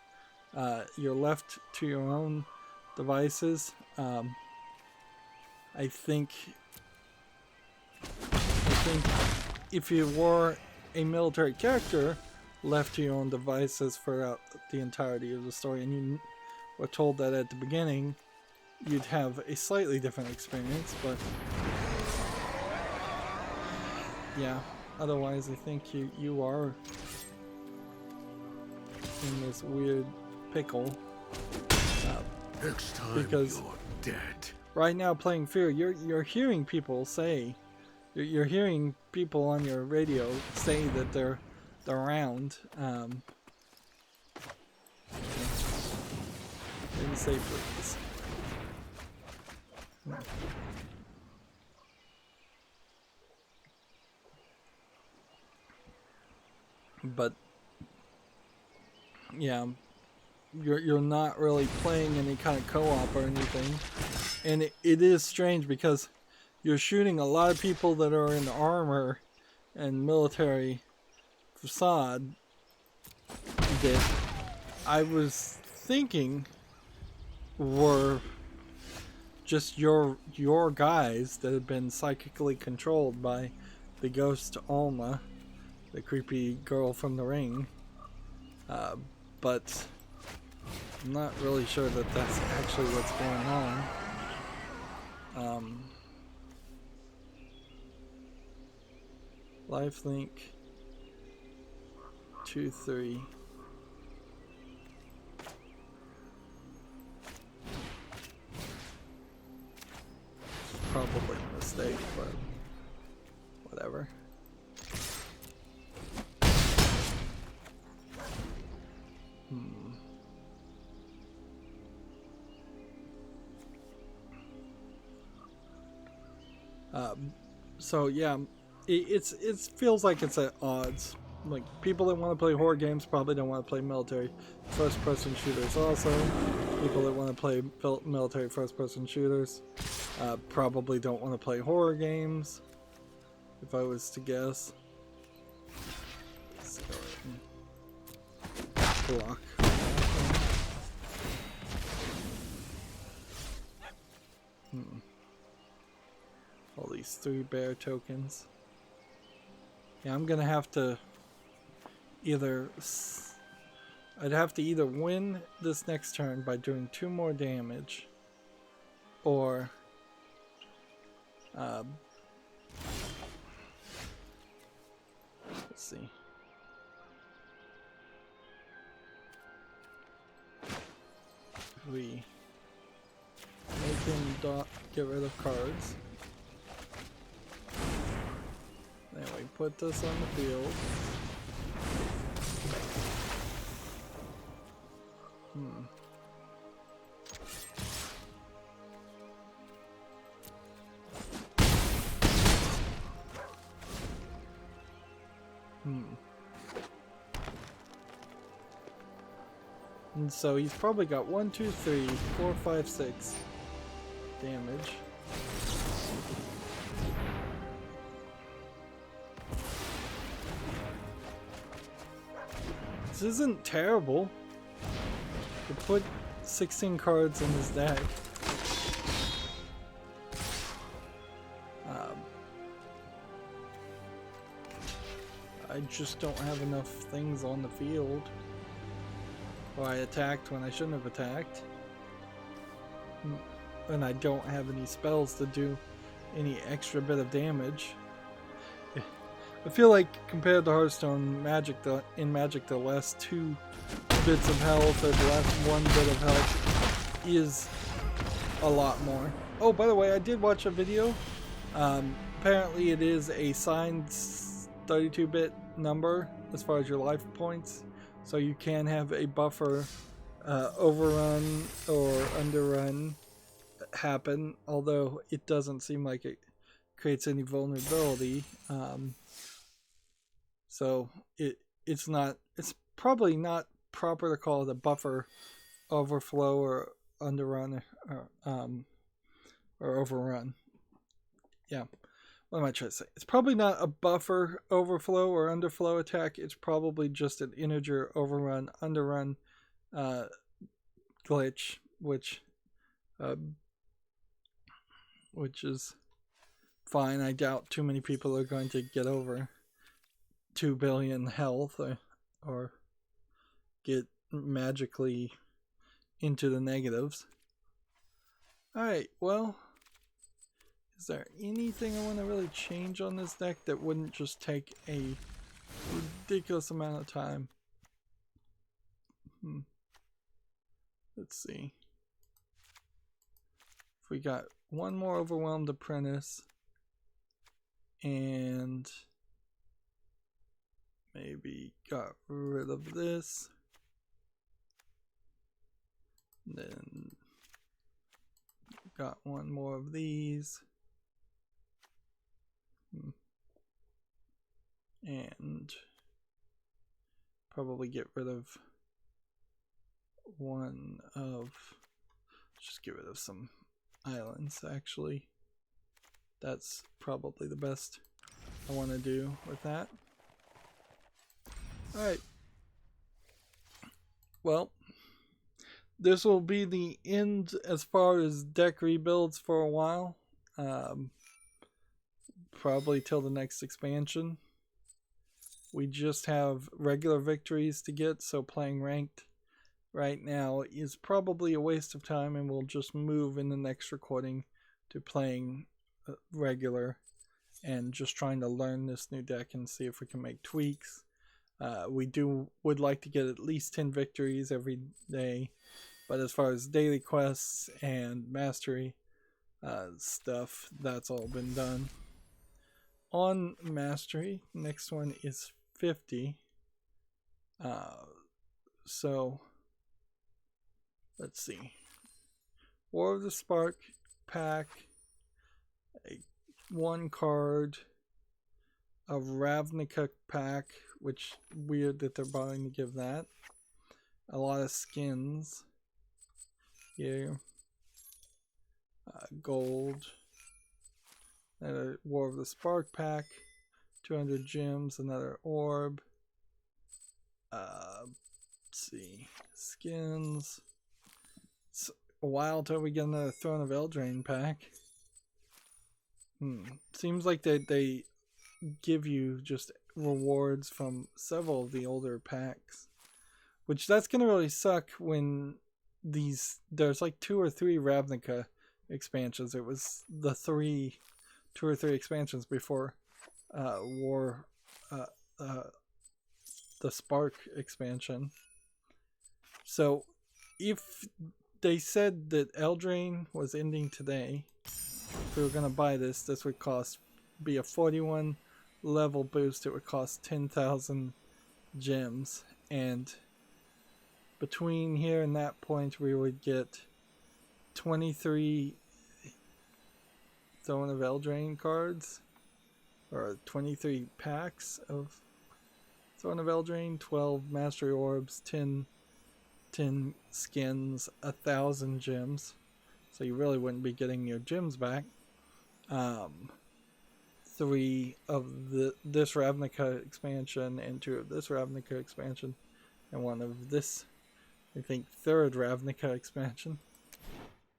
You're left to your own devices. I think if you were a military character left to your own devices for the entirety of the story, and you were told that at the beginning, you'd have a slightly different experience, but yeah, otherwise I think you are in this weird pickle. Next time because you're dead. Right now playing Fear, you're hearing people say, you're hearing people on your radio say that they're around. Maybe say please. But yeah, you're not really playing any kind of co-op or anything, and it is strange because you're shooting a lot of people that are in armor and military facade that I was thinking were just your guys that have been psychically controlled by the ghost Alma, the creepy girl from the ring. But I'm not really sure that that's actually what's going on. Lifelink 2-3. Probably a mistake, but whatever. So yeah, it feels like it's at odds. Like, people that want to play horror games probably don't want to play military first-person shooters. Also, people that want to play military first-person shooters probably don't want to play horror games, if I was to guess. Let's go ahead and block. All these 3 bear tokens. Yeah, I'm gonna have to I'd have to either win this next turn by doing 2 more damage, or let's see. We make him get rid of cards. Then we put this on the field. And so he's probably got 1, 2, 3, 4, 5, 6 damage. This isn't terrible. To put 16 cards in his deck. I just don't have enough things on the field. Or I attacked when I shouldn't have attacked. And I don't have any spells to do any extra bit of damage. I feel like compared to Hearthstone, in Magic, the last 2 bits of health or the last 1 bit of health is a lot more. Oh, by the way, I did watch a video. Apparently it is a signed 32-bit number as far as your life points. So you can have a buffer overrun or underrun happen, although it doesn't seem like it creates any vulnerability. So it's probably not proper to call it a buffer overflow or underrun or overrun. Yeah. What am I trying to say? It's probably not a buffer overflow or underflow attack. It's probably just an integer overrun underrun glitch, which is fine. I doubt too many people are going to get over 2 billion health or get magically into the negatives. Alright, well, is there anything I want to really change on this deck that wouldn't just take a ridiculous amount of time? Let's see. If we got 1 more Overwhelmed Apprentice and maybe got rid of this, then got 1 more of these, and probably get rid of one of, just get rid of some islands actually. That's probably the best I want to do with that. Alright. Well, this will be the end as far as deck rebuilds for a while. Probably till the next expansion. We just have regular victories to get, so playing ranked right now is probably a waste of time, and we'll just move in the next recording to playing regular and just trying to learn this new deck and see if we can make tweaks. We would like to get at least 10 victories every day, but as far as daily quests and mastery stuff, that's all been done. On mastery, next one is 50. So let's see. War of the Spark pack, one card, a Ravnica pack, which weird that they're bothering to give that. A lot of skins here. Gold. Another War of the Spark pack. 200 gems, another orb. Let's see. Skins. It's a while till we get another Throne of Eldraine pack. Seems like they give you just rewards from several of the older packs, which that's gonna really suck when there's like 2 or 3 Ravnica expansions. It was the 2 or 3 expansions before the Spark expansion. So if they said that Eldraine was ending today, if we were going to buy this would be a 41 level boost. It would cost 10,000 gems, and between here and that point we would get 23 Throne of Eldraine cards, or 23 packs of Throne of Eldraine, 12 Mastery Orbs, 10 skins, 1,000 gems. So you really wouldn't be getting your gems back. 3 of this Ravnica expansion, and 2 of this Ravnica expansion, and 1 of this, I think, 3rd Ravnica expansion.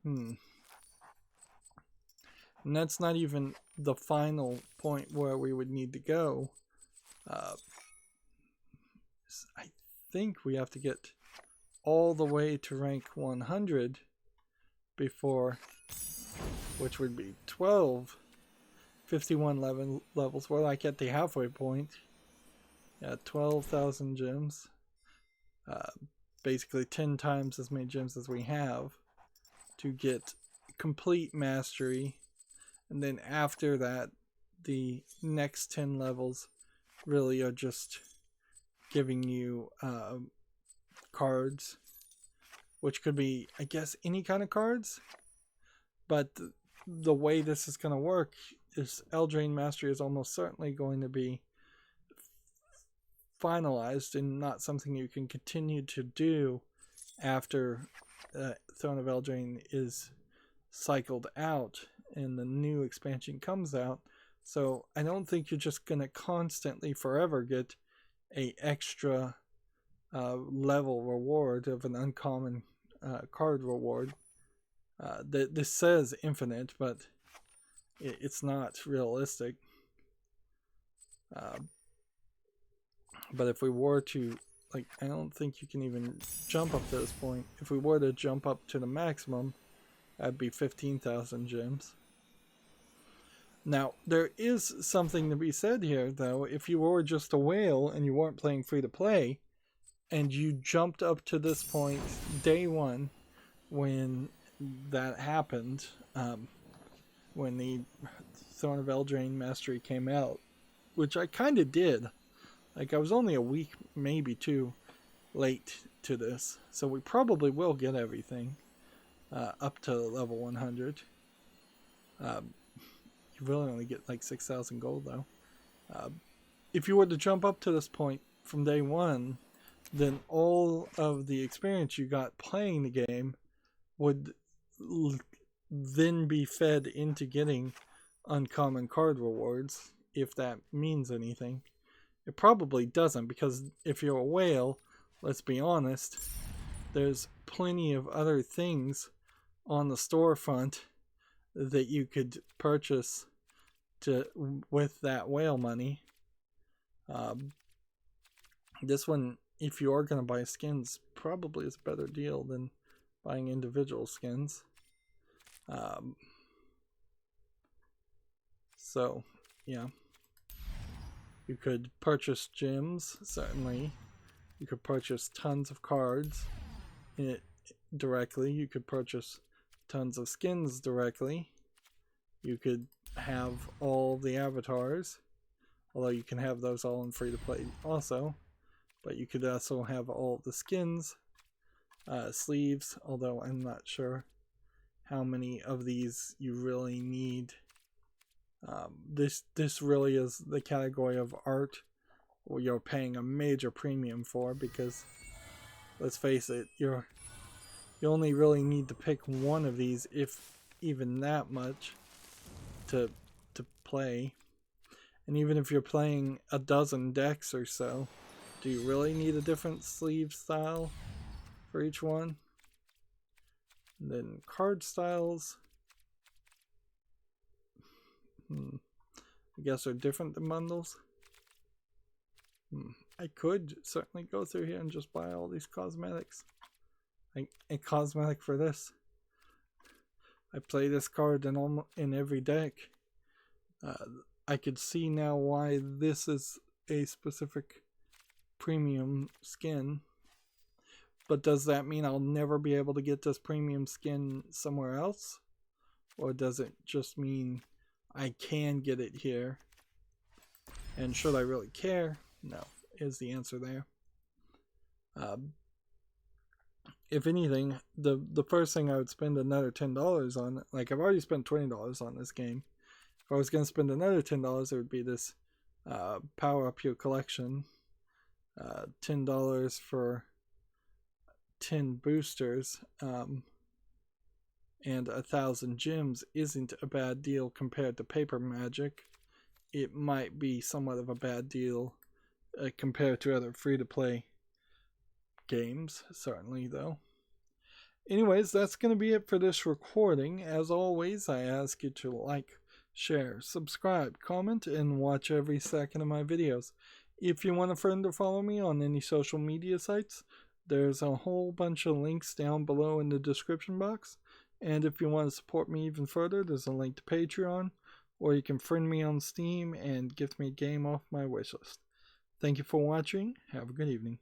And that's not even the final point where we would need to go. I think we have to get all the way to rank 100 before, which would be 51 levels. We're like at the halfway point. Yeah, 12,000 gems. Basically 10 times as many gems as we have to get complete mastery. And then after that, the next 10 levels really are just giving you cards, which could be, I guess, any kind of cards. But the way this is going to work is Eldraine Mastery is almost certainly going to be finalized and not something you can continue to do after Throne of Eldraine is cycled out and the new expansion comes out. So I don't think you're just going to constantly forever get a extra level reward of an uncommon card reward. This says infinite, but it's not realistic. But if we were to, like, I don't think you can even jump up to this point. If we were to jump up to the maximum, that'd be 15,000 gems. Now, there is something to be said here, though. If you were just a whale and you weren't playing free to play, and you jumped up to this point day one when that happened, when the Throne of Eldraine Mastery came out, which I kind of did. Like, I was only a week, maybe 2, late to this, so we probably will get everything up to level 100. You really only get like 6,000 gold, though. If you were to jump up to this point from day one, then all of the experience you got playing the game would then be fed into getting uncommon card rewards, if that means anything. It probably doesn't, because if you're a whale, let's be honest, there's plenty of other things on the storefront that you could purchase with that whale money. This one, if you are going to buy skins, probably is a better deal than buying individual skins. So, yeah. You could purchase gems, certainly. You could purchase tons of cards directly. You could purchase tons of skins directly. You could have all the avatars, although you can have those all in free to play also. But you could also have all the skins, sleeves, although I'm not sure how many of these you really need. This really is the category of art where you're paying a major premium for, because let's face it, you only really need to pick one of these, if even that much, to play. And even if you're playing a dozen decks or so, do you really need a different sleeve style for each one? And then card styles, I guess are different than bundles. I could certainly go through here and just buy all these cosmetics. A cosmetic for this. I play this card in every deck. I could see now why this is a specific premium skin. But does that mean I'll never be able to get this premium skin somewhere else? Or does it just mean I can get it here? And should I really care? No, is the answer there. If anything, the first thing I would spend another $10 on, like I've already spent $20 on this game. If I was going to spend another $10, it would be this Power Up Your Collection. $10 for 10 boosters, and 1,000 gems isn't a bad deal compared to Paper Magic. It might be somewhat of a bad deal compared to other free-to-play games, certainly, though. Anyways, that's going to be it for this recording. As always, I ask you to like, share, subscribe, comment, and watch every second of my videos. If you want a friend to follow me on any social media sites, there's a whole bunch of links down below in the description box. And if you want to support me even further, there's a link to Patreon, or you can friend me on Steam and gift me a game off my wishlist. Thank you for watching. Have a good evening.